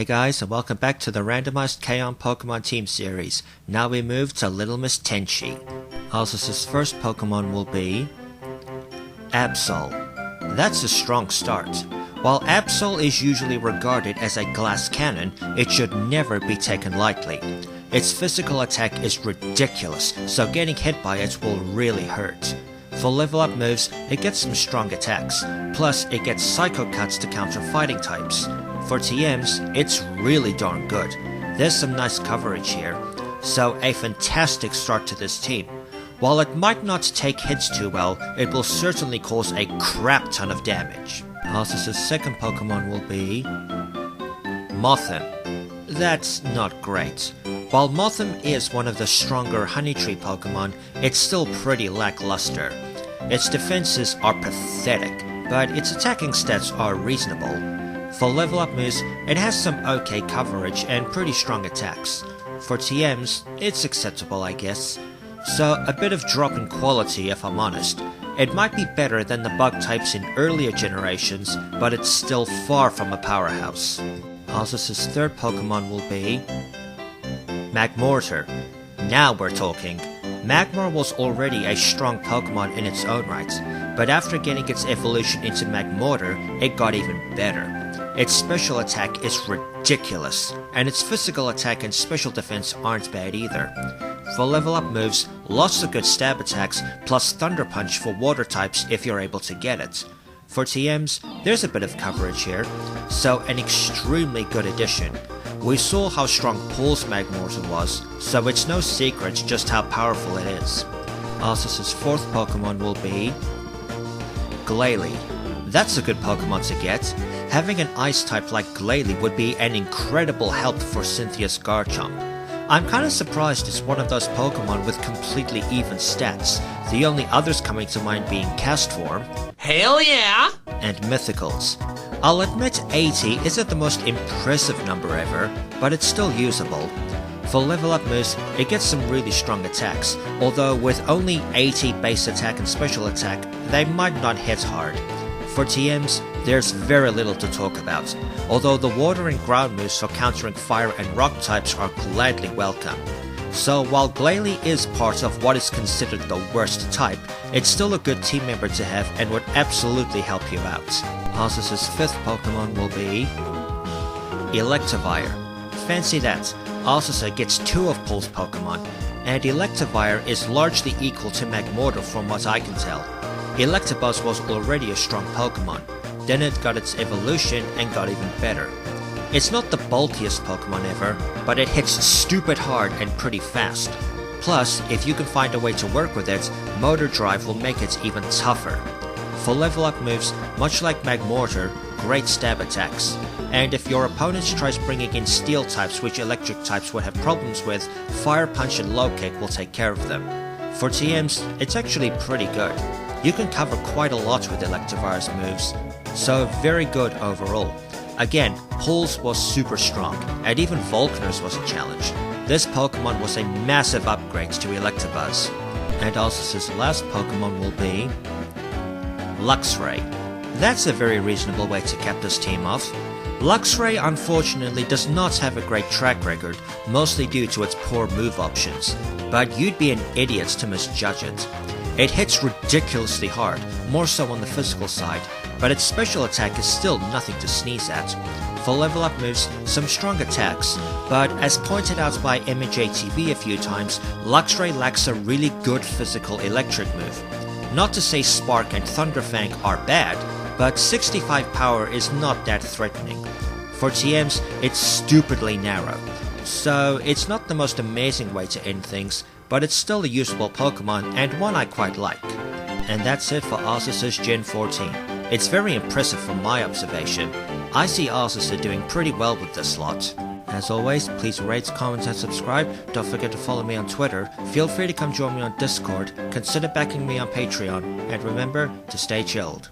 Hey guys, and welcome back to the randomized K-On! Pokemon Team series. Now we move to Little Miss Tenchi. Azusa's first Pokemon will be Absol. That's a strong start. While Absol is usually regarded as a glass cannon, it should never be taken lightly. Its physical attack is ridiculous, so getting hit by it will really hurt. For level up moves, it gets some strong attacks, plus it gets Psycho Cuts to counter fighting types. For TMs, it's really darn good. There's some nice coverage here, so a fantastic start to this team. While it might not take hits too well, it will certainly cause a crap ton of damage. Azusa's second Pokemon will be Mothim. That's not great. While Mothim is one of the stronger Honey Tree Pokemon, it's still pretty lackluster. Its defenses are pathetic, but its attacking stats are reasonable. For level up moves, it has some okay coverage and pretty strong attacks. For TMs, it's acceptable I guess. So a bit of drop in quality if I'm honest. It might be better than the bug types in earlier generations, but it's still far from a powerhouse. Azusa's third Pokemon will be Magmorter. Now we're talking. Magmar was already a strong Pokemon in its own right, but after getting its evolution into Magmorter, it got even better. Its special attack is ridiculous, and its physical attack and special defense aren't bad either. For level up moves, lots of good stab attacks, plus Thunder Punch for water types if you're able to get it. For TMs, there's a bit of coverage here, so an extremely good addition. We saw how strong Paul's Magmorter was, so it's no secret just how powerful it is. Azusa's fourth Pokemon will be Glaily. That's a good Pokemon to get. Having an ice type like Glaily would be an incredible help for Cynthia's Garchomp. I'm kinda surprised it's one of those Pokemon with completely even stats, the only others coming to mind being Castform, Hell yeah! and Mythicals. I'll admit 80 isn't the most impressive number ever, but it's still usable. For level up moves, it gets some really strong attacks, although with only 80 base attack and special attack, they might not hit hard. For TMs, there's very little to talk about, although the water and ground moves for countering fire and rock types are gladly welcome. So while Glaily is part of what is considered the worst type, it's still a good team member to have and would absolutely help you out. Azusa's fifth Pokemon will be Electivire. Fancy that, Azusa gets two of Paul's Pokemon, and Electivire is largely equal to Magmorter from what I can tell. Electabuzz was already a strong Pokemon, then it got its evolution and got even better. It's not the bulkiest Pokemon ever, but it hits stupid hard and pretty fast. Plus, if you can find a way to work with it, Motor Drive will make it even tougher. For level up moves, much like Magmorter, great stab attacks. And if your opponent tries bringing in steel types which electric types would have problems with, Fire Punch and Low Kick will take care of them. For TMs, it's actually pretty good. You can cover quite a lot with Electivire's moves, so very good overall. Again, Paul's was super strong, and even Volkner's was a challenge. This Pokemon was a massive upgrade to Electabuzz. And Azusa's last Pokemon will be Luxray. That's a very reasonable way to cap this team off. Luxray unfortunately does not have a great track record, mostly due to its poor move options, but you'd be an idiot to misjudge it. It hits ridiculously hard, more so on the physical side, but its special attack is still nothing to sneeze at. For level up moves, some strong attacks, but as pointed out by MJTV a few times, Luxray lacks a really good physical electric move. Not to say Spark and Thunderfang are bad, but 65 power is not that threatening. For TMs, it's stupidly narrow, so it's not the most amazing way to end things, but it's still a usable Pokemon and one I quite like. And that's it for Azusa's Gen 14. It's very impressive from my observation. I see Azusa doing pretty well with this lot. As always, please rate, comment and subscribe. Don't forget to follow me on Twitter. Feel free to come join me on Discord. Consider backing me on Patreon. And remember to stay chilled.